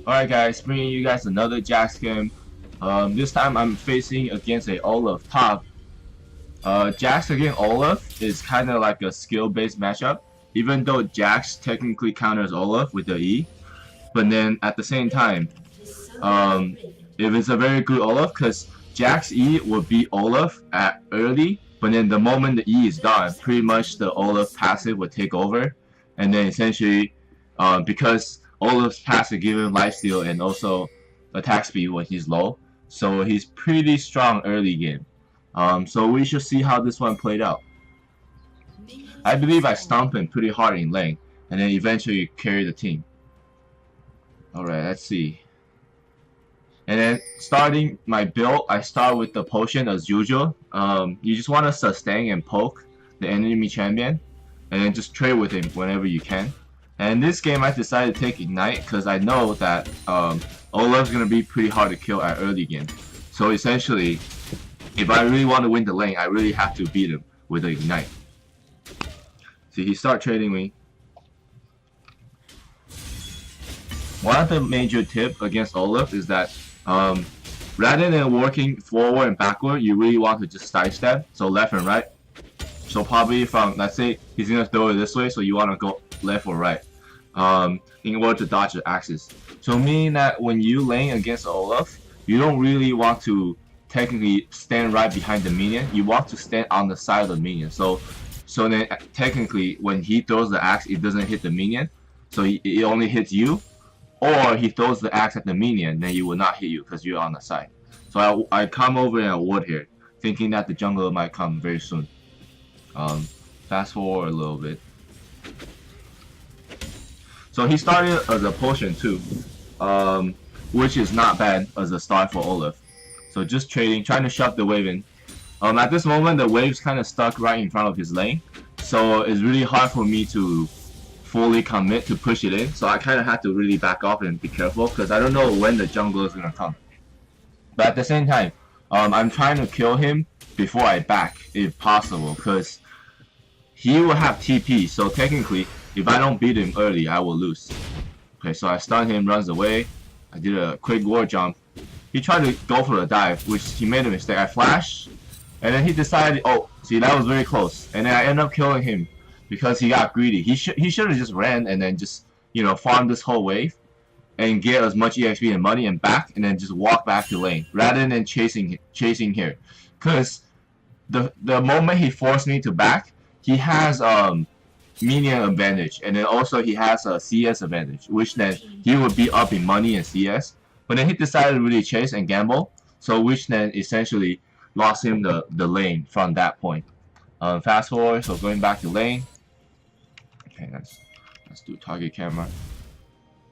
Alright guys, bringing you guys another Jax game. This time I'm facing against a Olaf top. Jax against Olaf is kind of like a skill-based matchup, even though Jax technically counters Olaf with the E. But then at the same time, if it's a very good Olaf, because Jax E will beat Olaf at early, but then the moment the E is done, pretty much the Olaf passive would take over, and then essentially, because Olaf's passive gives him lifesteal and also attack speed when he's low, so he's pretty strong early game. So we should see how this one played out. I believe I stomped him pretty hard in lane, and then eventually carry the team. Alright, let's see. And then starting my build, I start with the potion as usual. You just want to sustain and poke the enemy champion, and then just trade with him whenever you can. And this game I decided to take Ignite because I know that Olaf's going to be pretty hard to kill at early game. So essentially, if I really want to win the lane, I really have to beat him with the Ignite. See, he start trading me. One of the major tips against Olaf is that rather than working forward and backward, you really want to just sidestep, so left and right. So probably from, let's say he's going to throw it this way, so you want to go left or right in order to dodge the axis. So meaning that when you lane against Olaf, you don't really want to technically stand right behind the minion. You want to stand on the side of the minion. So then technically when he throws the axe, it doesn't hit the minion. So it only hits you. Or he throws the axe at the minion, then he will not hit you because you're on the side. So I come over in a ward here, thinking that the jungler might come very soon. Fast forward a little bit. So he started as a potion too, which is not bad as a start for Olaf. So just trading, trying to shove the wave in. At this moment, the wave's kind of stuck right in front of his lane, so it's really hard for me to fully commit to push it in. So I kind of had to really back off and be careful because I don't know when the jungler is gonna come. But at the same time, I'm trying to kill him before I back, if possible, because he will have TP. So technically, if I don't beat him early, I will lose. Okay, so I stun him, runs away. I did a quick ward jump. He tried to go for a dive, which he made a mistake. I flashed, and then he decided, oh, see, that was very close. And then I ended up killing him because he got greedy. He should have just ran and then just, you know, farm this whole wave and get as much EXP and money and back, and then just walk back to lane rather than chasing here. Because the moment he forced me to back, he has minion advantage, and then also he has a CS advantage, which then he would be up in money and CS. But then he decided to really chase and gamble, so which then essentially lost him the lane from that point. Fast forward, so going back to lane. Okay, let's do target camera.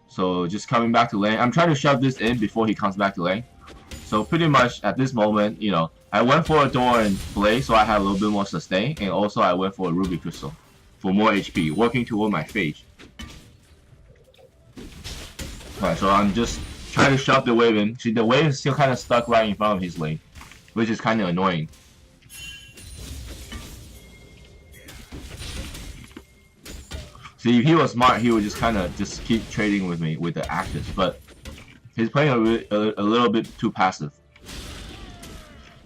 So just coming back to lane. I'm trying to shove this in before he comes back to lane. So pretty much at this moment, you know, I went for a door and blaze, so I had a little bit more sustain, and also I went for a ruby crystal for more HP, working toward my phage. Alright, so I'm just trying to shove the wave in. See, the wave is still kind of stuck right in front of his lane, which is kind of annoying. See, if he was smart, he would just kind of just keep trading with me with the actors, but he's playing a little bit too passive.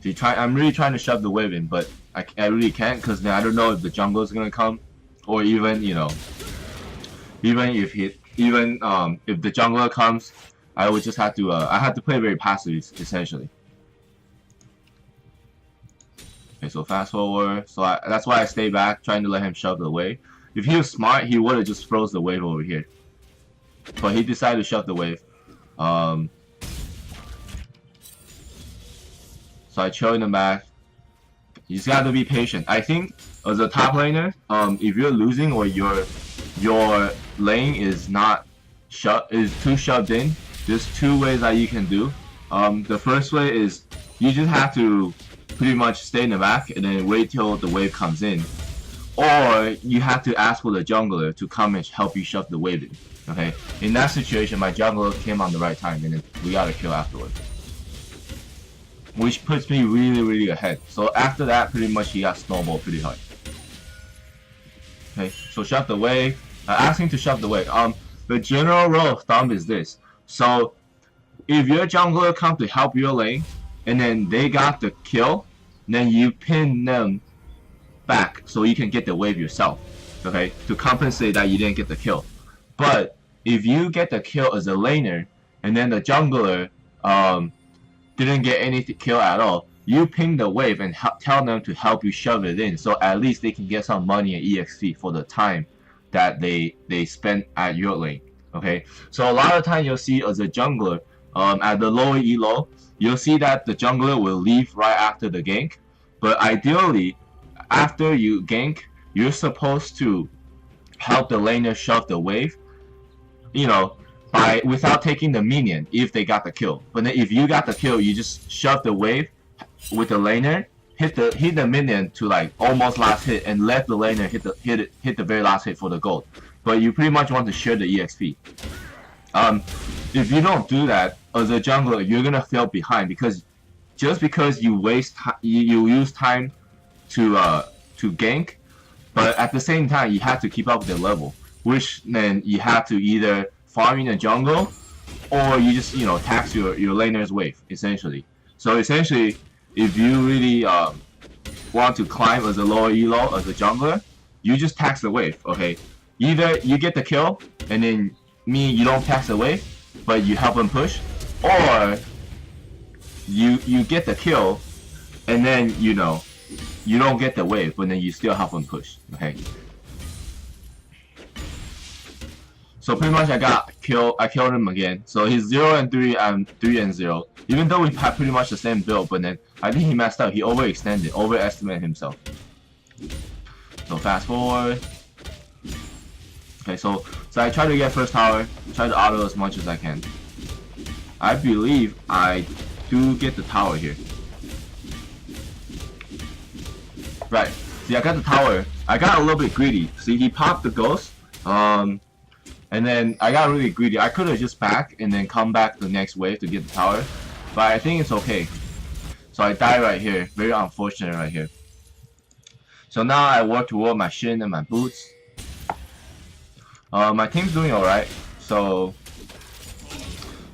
See, I'm really trying to shove the wave in, but I really can't because I don't know if the jungle is gonna come, or even, you know, even if the jungler comes, I would just have to I had to play very passive essentially. Okay, so fast forward. So that's why I stay back, trying to let him shove the wave. If he was smart, he would have just froze the wave over here. But he decided to shove the wave. So I chill in the back. You just gotta be patient. I think as a top laner, if you're losing or your lane is too shoved in, there's two ways that you can do. The first way is you just have to pretty much stay in the back and then wait till the wave comes in. Or you have to ask for the jungler to come and help you shove the wave in. Okay? In that situation, my jungler came on the right time, and then we got a kill afterwards, which puts me really ahead. So after that, pretty much he got snowballed pretty hard. Okay, so shove the wave. Asking to shove the wave. The general rule of thumb is this: So if your jungler come to help your lane, and then they got the kill, then you pin them back so you can get the wave yourself, okay, to compensate that you didn't get the kill. But if you get the kill as a laner, and then the jungler didn't get any kill at all, you ping the wave and tell them to help you shove it in, so at least they can get some money and EXP for the time that they spend at your lane. Okay, so a lot of time you'll see as a jungler, at the lower elo, you'll see that the jungler will leave right after the gank. But ideally, after you gank, you're supposed to help the laner shove the wave, you know, without taking the minion if they got the kill. But then if you got the kill, you just shove the wave with the laner, hit the minion to like almost last hit, and let the laner hit the very last hit for the gold. But you pretty much want to share the EXP. If you don't do that as a jungler, you're gonna fail behind, because just because you you use time to gank, but at the same time you have to keep up with the level, which then you have to either farm in the jungle, or you just tax your laner's wave essentially. So essentially, if you really want to climb as a lower elo as a jungler, you just tax the wave. Okay, either you get the kill and then you don't tax the wave, but you help them push, or you get the kill and then you don't get the wave, but then you still help them push. Okay. So pretty much I killed him again. So he's 0 and 3, I'm 3 and 0. Even though we had pretty much the same build, but then I think he messed up. He overestimated himself. So fast forward. Okay, so I try to get first tower, try to auto as much as I can. I believe I do get the tower here. Right. See, I got the tower. I got a little bit greedy. See, he popped the ghost. And then I got really greedy. I could have just backed and then come back the next wave to get the tower, but I think it's okay. So I die right here. Very unfortunate right here. So now I work toward my shin and my boots. My team's doing alright. So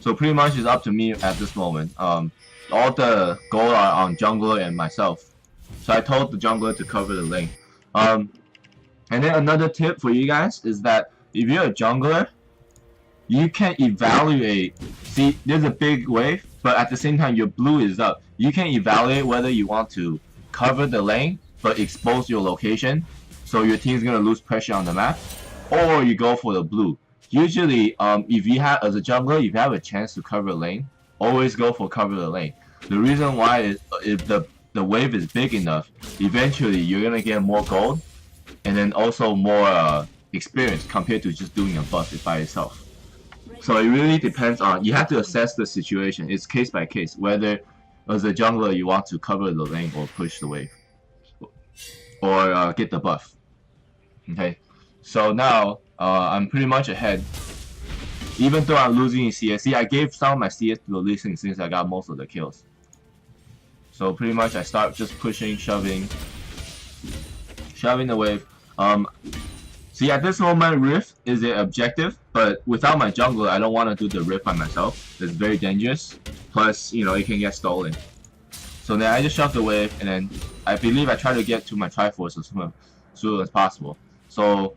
pretty much it's up to me at this moment. All the gold are on jungler and myself. So I told the jungler to cover the lane. And then another tip for you guys is that if you're a jungler, you can evaluate. See, there's a big wave, but at the same time your blue is up. You can evaluate whether you want to cover the lane but expose your location, so your team's gonna lose pressure on the map, or you go for the blue. Usually, if you have, as a jungler, if you have a chance to cover the lane, always go for cover the lane. The reason why is if the wave is big enough, eventually you're gonna get more gold, and then also more experience compared to just doing a buff by itself. So it really depends on, you have to assess the situation. It's case by case, whether as a jungler you want to cover the lane or push the wave, or get the buff. Okay, so now I'm pretty much ahead, even though I'm losing in CS. See, I gave some of my CS to the Lee Sin since I got most of the kills. So pretty much I start just pushing, shoving the wave. See, at this moment, Rift is the objective, but without my jungler, I don't want to do the Rift by myself. It's very dangerous. Plus, it can get stolen. So then I just shove the wave, and then I believe I try to get to my Triforce as soon as possible. So,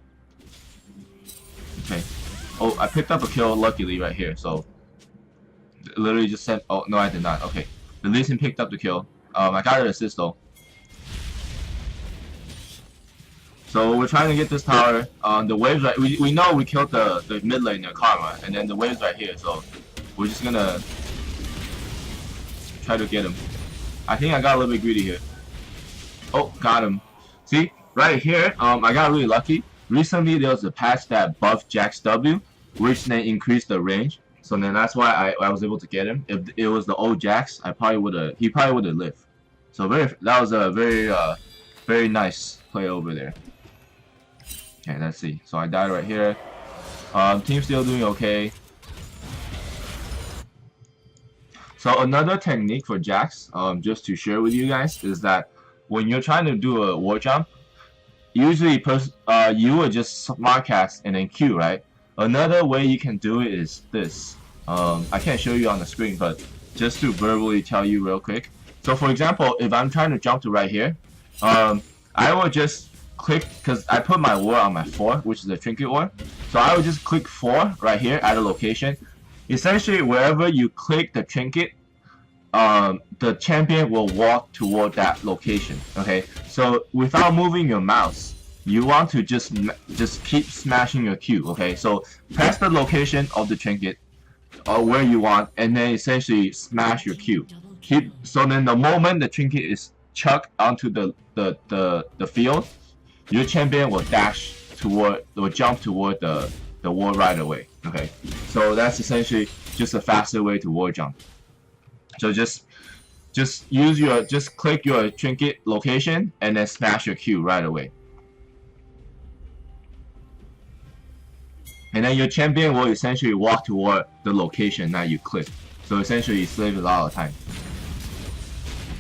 okay. Oh, I picked up a kill luckily right here. So, literally just sent. Oh no, I did not. Okay, the Lee Sin picked up the kill. I got an assist though. So we're trying to get this tower. The waves right. We know we killed the mid laner Karma, and then the waves right here. So we're just gonna try to get him. I think I got a little bit greedy here. Oh, got him. See, right here. I got really lucky. Recently there was a patch that buffed Jack's W, which then increased the range. So then that's why I was able to get him. If it was the old Jax, he probably would have lived. So that was a very nice play over there. Okay, let's see. So I died right here. Team's still doing okay. So another technique for Jax, just to share with you guys, is that when you're trying to do a war jump, usually you would just smart cast and then Q, right? Another way you can do it is this. I can't show you on the screen, but just to verbally tell you real quick. So for example, if I'm trying to jump to right here, I will just click, because I put my ward on my 4, which is a trinket ward. So I will just click 4 right here at a location. Essentially, wherever you click the trinket, the champion will walk toward that location. Okay, so without moving your mouse, you want to just keep smashing your Q. Okay, so press the location of the trinket where you want, and then essentially smash your Q. So then the moment the trinket is chucked onto the field, your champion will jump toward the ward right away. Okay, so that's essentially just a faster way to ward jump. So just click your trinket location and then smash your Q right away. And then your champion will essentially walk toward the location that you click. So essentially you save a lot of time.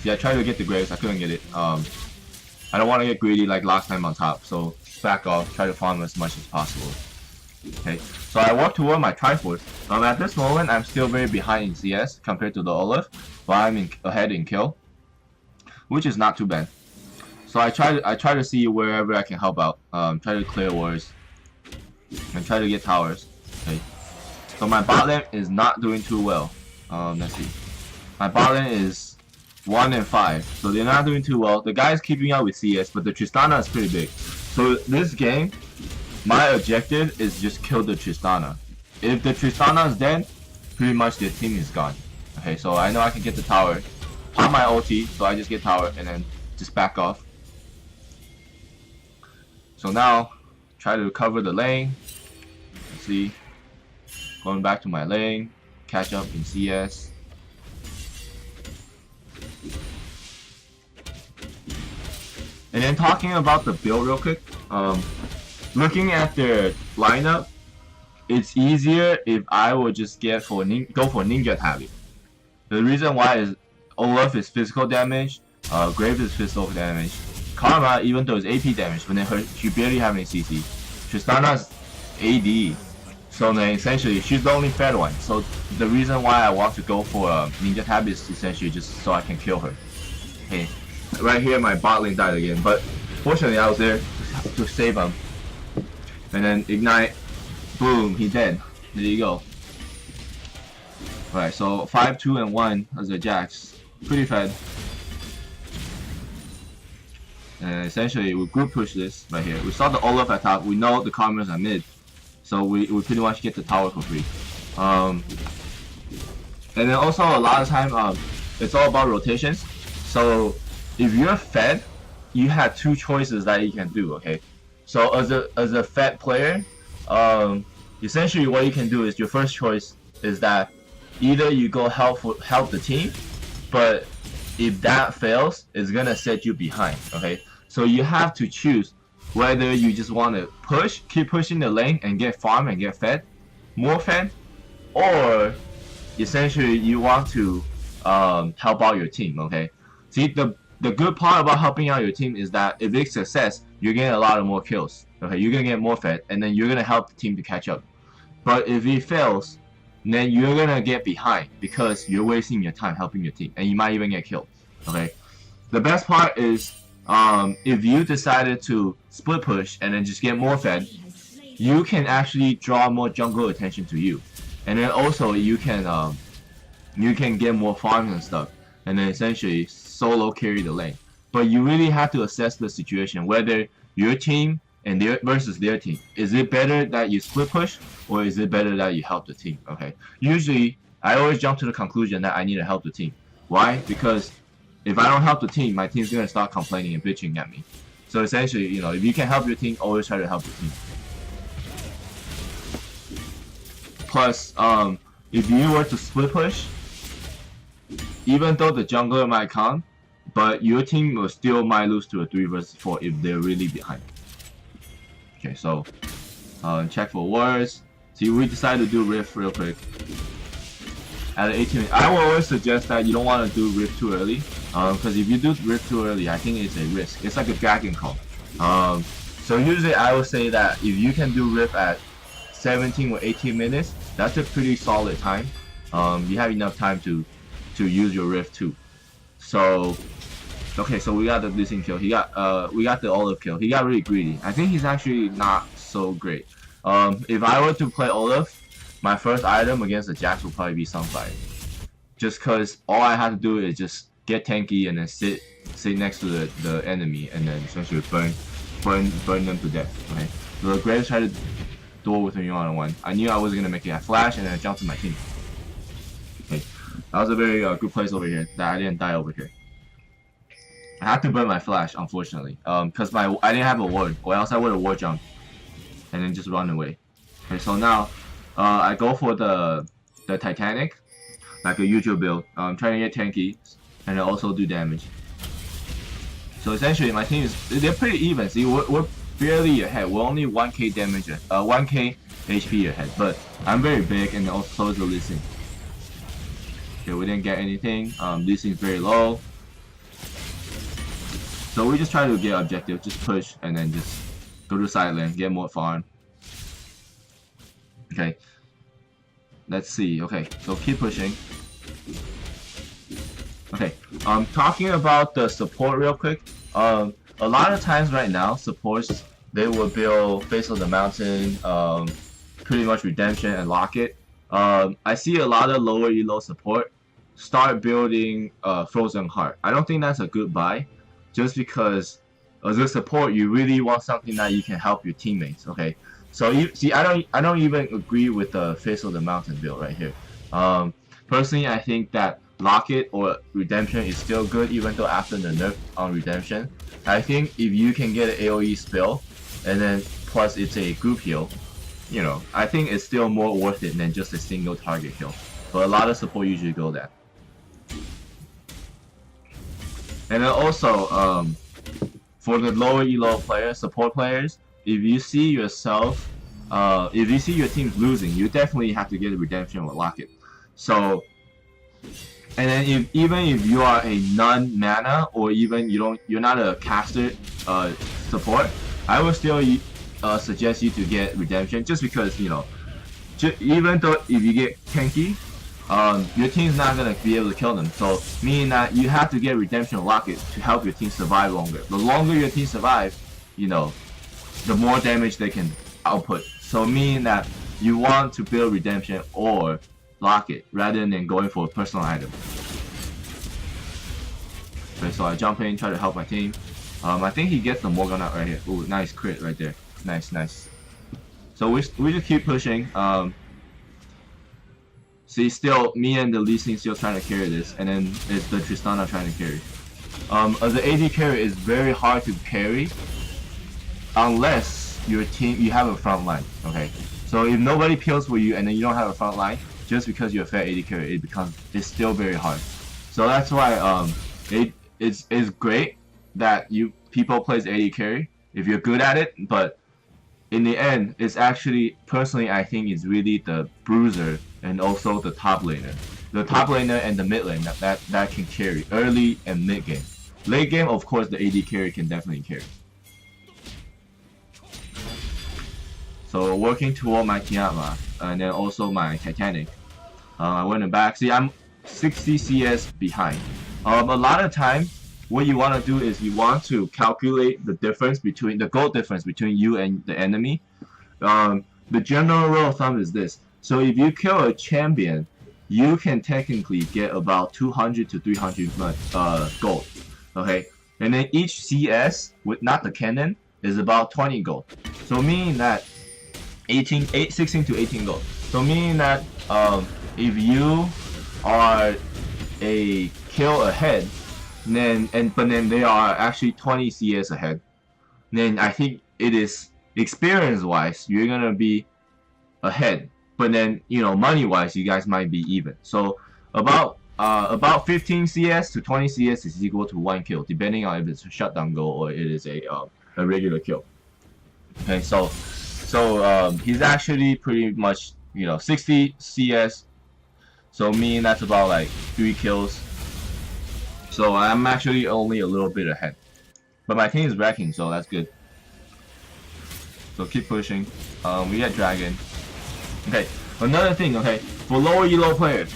See, I tried to get the graves, I couldn't get it. I don't want to get greedy like last time on top, so back off, try to farm as much as possible. Okay, so I walk toward my Triforce. At this moment, I'm still very behind in CS compared to the Olaf, but I'm ahead in kill, which is not too bad. So I try to see wherever I can help out. Try to clear wars and try to get towers. Okay, so my bot lane is not doing too well. Let's see, my bot lane is 1 and 5, so they're not doing too well. The guy's keeping up with CS, but the Tristana is pretty big. So this game, my objective is just kill the Tristana. If the Tristana is dead, pretty much the team is gone. Okay, so I know I can get the tower, pop my ulti, so I just get tower and then just back off. So now, try to cover the lane. Let's see, going back to my lane, catch up in CS. And then talking about the build real quick, looking at their lineup, it's easier if I would just go for Ninja Tabi. The reason why is Olaf is physical damage, Grave is physical damage, Karma, even though it's AP damage, when they hurt, she barely have any CC. Tristana's AD, so then essentially she's the only fed one. So the reason why I want to go for Ninja Tabi is essentially just so I can kill her. Okay, right here my bot lane died again, but fortunately I was there to save him. And then ignite, boom, he dead. There you go. Alright, so 5, 2, and 1 as a Jax. Pretty fed. And essentially we group push this right here. We saw the Olaf at top, we know the Karmas are mid. So we pretty much get the tower for free. And then also a lot of time it's all about rotations. So if you're fed, you have 2 choices that you can do, okay? So as a fed player, essentially what you can do is your first choice is that either you go help the team, but if that fails, it's gonna set you behind, okay? So you have to choose whether you just want to keep pushing the lane and get farm and get fed, more fed, or essentially you want to help out your team, okay? See, the good part about helping out your team is that if it's success, you're getting a lot of more kills. Okay, you're gonna get more fed, and then you're gonna help the team to catch up. But if it fails, then you're gonna get behind because you're wasting your time helping your team, and you might even get killed. Okay, the best part is if you decided to split push and then just get more fed, you can actually draw more jungle attention to you, and then also you can get more farms and stuff, and then essentially solo carry the lane. But you really have to assess the situation, whether your team and versus their team. Is it better that you split push, or is it better that you help the team? Okay. Usually, I always jump to the conclusion that I need to help the team. Why? Because if I don't help the team, my team's gonna start complaining and bitching at me. So essentially, you know, if you can help your team, always try to help the team. Plus, if you were to split push, even though the jungler might count, but your team will still might lose to a 3 versus 4 if they're really behind. Okay, so check for wards. See, we decided to do Rift real quick. At 18 minutes, I will always suggest that you don't want to do Rift too early, because if you do Rift too early, I think it's a risk. It's like a dragon call. So usually I would say that if you can do Rift at 17 or 18 minutes, that's a pretty solid time. You have enough time to use your rift too. So okay, so we got the Legned kill. We got the Olaf kill. He got really greedy. I think he's actually not so great. If I were to play Olaf, my first item against the Jax will probably be Sunfire. Just cause all I have to do is just get tanky and then sit next to the enemy and then essentially burn them to death. Okay. So the Graves tried to duel with me one-on-one. I knew I wasn't gonna make it. I flashed and then I jumped to my team. Okay. That was a very good place over here that I didn't die over here. I had to burn my flash, unfortunately, because I didn't have a ward, or else I would have ward jumped and then just run away. Okay, so now I go for the Titanic, like a usual build. I'm trying to get tanky and also do damage. So essentially, my team they're pretty even. See, we're barely ahead. We're only 1k damage, 1k HP ahead, but I'm very big and also the Legned. Okay, we didn't get anything. Legned is very low. So we just try to get objective, just push and then just go to side lane, get more farm. Okay. Let's see. Okay, so keep pushing. Okay, talking about the support real quick. A lot of times right now, supports they will build Face of the Mountain, pretty much Redemption and Locket. I see a lot of lower elo support start building Frozen Heart. I don't think that's a good buy. Just because as a support, you really want something that you can help your teammates. Okay, so you see, I don't even agree with the Face of the Mountain build right here. Personally, I think that Locket or Redemption is still good, even though after the nerf on Redemption. I think if you can get an AOE spell, and then plus it's a group heal, you know, I think it's still more worth it than just a single target kill. But a lot of support usually go that. And then also, for the lower elo players, support players, if you see yourself, if you see your team losing, you definitely have to get a Redemption or Locket. So, and then even if you are a non-mana or even you're not a caster support, I would still suggest you to get Redemption, just because, you know, even though if you get tanky, your team's not gonna be able to kill them. So meaning that you have to get Redemption Locket to help your team survive longer. The longer your team survive, you know, the more damage they can output. So meaning that you want to build Redemption or Locket rather than going for a personal item. Okay, so I jump in, try to help my team. I think he gets the Morgan out right here. Ooh, nice crit right there. Nice, nice. So we just keep pushing. See, still, me and the Legned still trying to carry this, and then it's the Tristana trying to carry. As the AD carry is very hard to carry unless your team you have a front line. Okay, so if nobody peels for you and then you don't have a front line, just because you're a fair AD carry, it's still very hard. So that's why it's great that people plays AD carry if you're good at it, but in the end, it's actually, personally, I think it's really the bruiser and also the top laner. The top laner and the mid lane that can carry early and mid game. Late game, of course, the AD carry can definitely carry. So working toward my Tiamat and then also my Titanic. I went back. See, I'm 60 CS behind. A lot of time, what you want to do is you want to calculate the difference between the gold difference between you and the enemy. The general rule of thumb is this: so if you kill a champion, you can technically get about 200 to 300 gold. Okay, and then each CS with not the cannon is about 20 gold. So meaning that 16 to 18 gold. So meaning that if you are a kill ahead, but then they are actually 20 CS ahead, then I think it is experience-wise you're gonna be ahead. But then, you know, money-wise you guys might be even. So about 15 CS to 20 CS is equal to 1 kill, depending on if it's a shutdown goal or it is a regular kill. Okay, so he's actually pretty much, you know, 60 CS. So meaning that's about like 3 kills. So I'm actually only a little bit ahead. But my team is wrecking, so that's good. So keep pushing. We get Dragon. Okay, Another thing, okay, for lower elo players,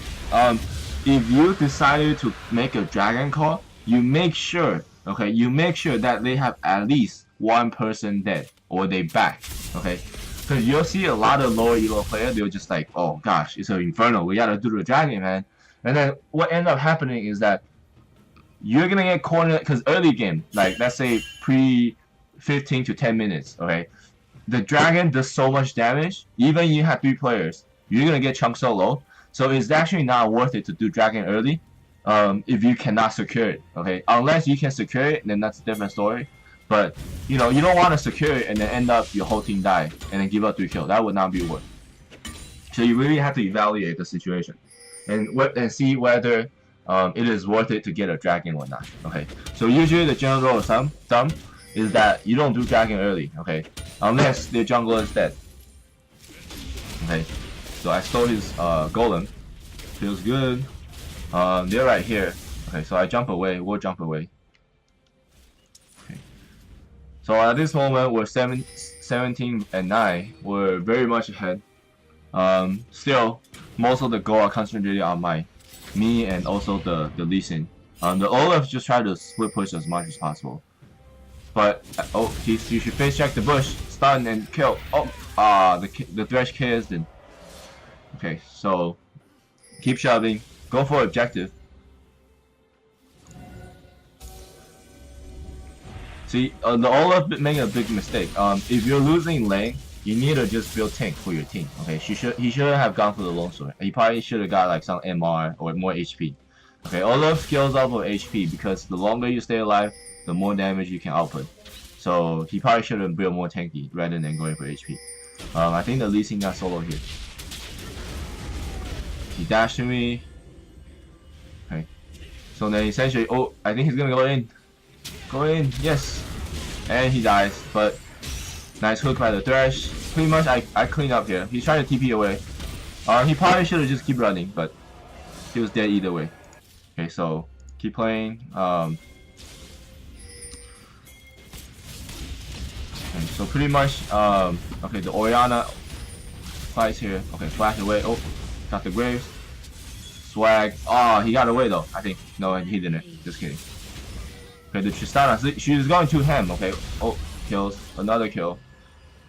if you decided to make a dragon call, you make sure, okay, that they have at least one person dead or they back, okay, because you'll see a lot of lower elo players, they're just like, oh gosh, it's an inferno, we gotta do the dragon, man. And then what ends up happening is that you're gonna get cornered, because early game, like let's say pre 15 to 10 minutes, okay, the dragon does so much damage, even you have 3 players, you're gonna get chunk solo. So it's actually not worth it to do dragon early if you cannot secure it, okay? Unless you can secure it, then that's a different story. But, you know, you don't want to secure it and then end up your whole team die and then give up 3 kills. That would not be worth it. So you really have to evaluate the situation and see whether it is worth it to get a dragon or not, okay? So usually the general rule of thumb is that you don't do dragon early, okay? Unless the jungler is dead, okay? So I stole his golem. Feels good. They're right here. Okay, so I jump away. We'll jump away. Okay. So at this moment, we're 17 and 9. We're very much ahead. Still, most of the goal are concentrated on me and also the Legned. The Olaf just try to split push as much as possible. But oh, you should face check the bush, stun and kill. Oh, the Thresh kills then. Okay, so keep shoving, go for objective. See, the Olaf making a big mistake. If you're losing lane, you need to just build tank for your team. Okay, he shouldn't have gone for the longsword. He probably should have got like some MR or more HP. Okay, Olaf scales off of HP because the longer you stay alive, the more damage you can output. So he probably should have built more tanky rather than going for HP. I think the Legned got solo here. He dashed to me. Okay. So then essentially, oh, I think he's gonna go in. Go in, yes. And he dies, but nice hook by the Thresh. Pretty much I cleaned up here. He's trying to TP away. He probably should have just keep running, but he was dead either way. Okay, so keep playing. Okay, so pretty much, okay, the Orianna fights here. Okay, flash away. Oh, got the Graves. Swag. Oh, he got away though, I think. No, he didn't. Just kidding. Okay, the Tristana. She's going to him. Okay. Oh, kills. Another kill.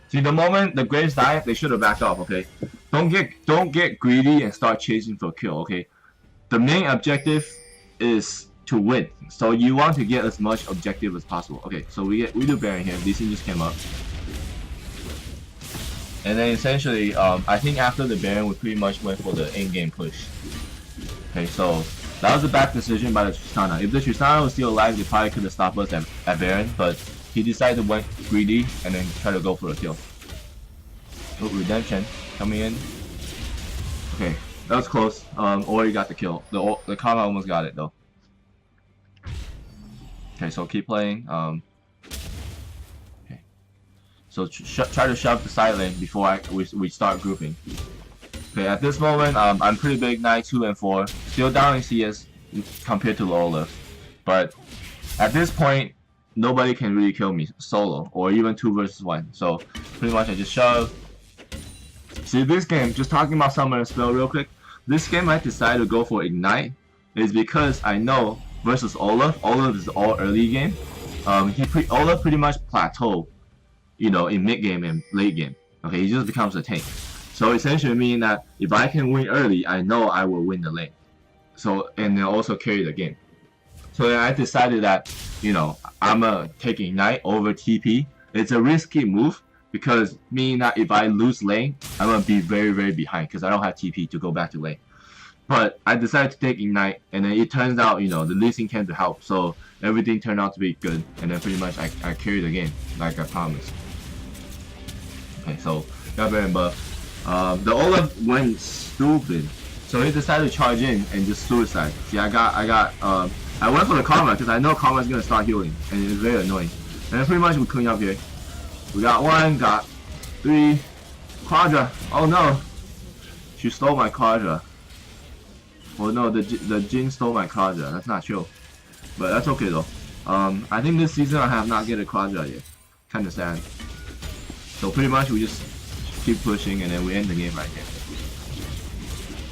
See, the moment the Graves die, they should have backed off. Okay. Don't get greedy and start chasing for a kill. Okay. The main objective is to win. So you want to get as much objective as possible. Okay. So we do Baron here. Legned just came up. And then essentially, I think after the Baron, we pretty much went for the in-game push. Okay, so that was a bad decision by the Tristana. If the Tristana was still alive, they probably could have stopped us at Baron, but he decided to went greedy and then try to go for a kill. Oh, Redemption coming in. Okay, that was close. Ori got the kill. The Kama almost got it though. Okay, so keep playing. Okay. So try to shove the side lane before we start grouping. Okay, at this moment, I'm pretty big, 9, 2, and 4. Still down in CS compared to Olaf. But at this point, nobody can really kill me solo, or even 2 versus 1. So pretty much I just shove. See, this game, just talking about Summoner Spell real quick, this game I decided to go for Ignite is because I know versus Olaf is all early game. Olaf pretty much plateau, you know, in mid game and late game. Okay, he just becomes a tank. So essentially meaning that if I can win early, I know I will win the lane. So, and then also carry the game. So then I decided that, you know, I'm gonna take Ignite over TP. It's a risky move because meaning that if I lose lane, I'm gonna be very, very behind because I don't have TP to go back to lane. But I decided to take Ignite, and then it turns out, you know, the Legned came to help. So everything turned out to be good, and then pretty much I carried the game like I promised. Okay, so got Baron buff. The Olaf went stupid, so he decided to charge in and just suicide. See, I went for the Karma because I know Karma is gonna start healing, and it's very annoying. And then pretty much we clean up here. We got 1, got 3, Quadra. Oh no, she stole my Quadra. Well, no, the Jin stole my Quadra. That's not true, but that's okay though. I think this season I have not get a Quadra yet. Kinda sad. So pretty much we just keep pushing and then we end the game right here.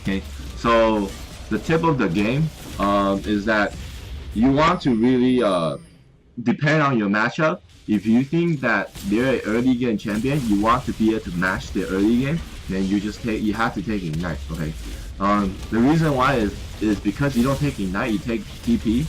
Okay, so the tip of the game is that you want to really depend on your matchup. If you think that they're an early game champion, you want to be able to match their early game, then you have to take Ignite. Okay. The reason why is because you don't take Ignite, you take TP,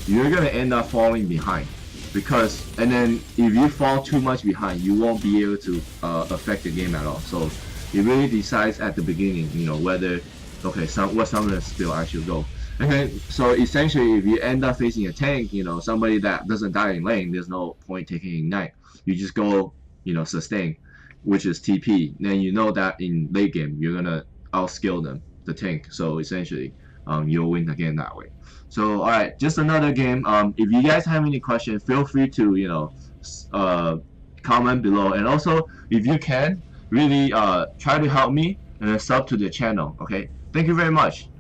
you're gonna end up falling behind. And then if you fall too much behind, you won't be able to affect the game at all. So it really decides at the beginning, whether what some of the skill I should go. Okay, so essentially, if you end up facing a tank, somebody that doesn't die in lane, there's no point taking Ignite. You just go, sustain, which is TP. Then you know that in late game, you're gonna outskill them, the tank. So essentially, you'll win the game that way. So, all right, just another game. If you guys have any questions, feel free to, comment below. And also, if you can, really try to help me and sub to the channel. Okay, thank you very much.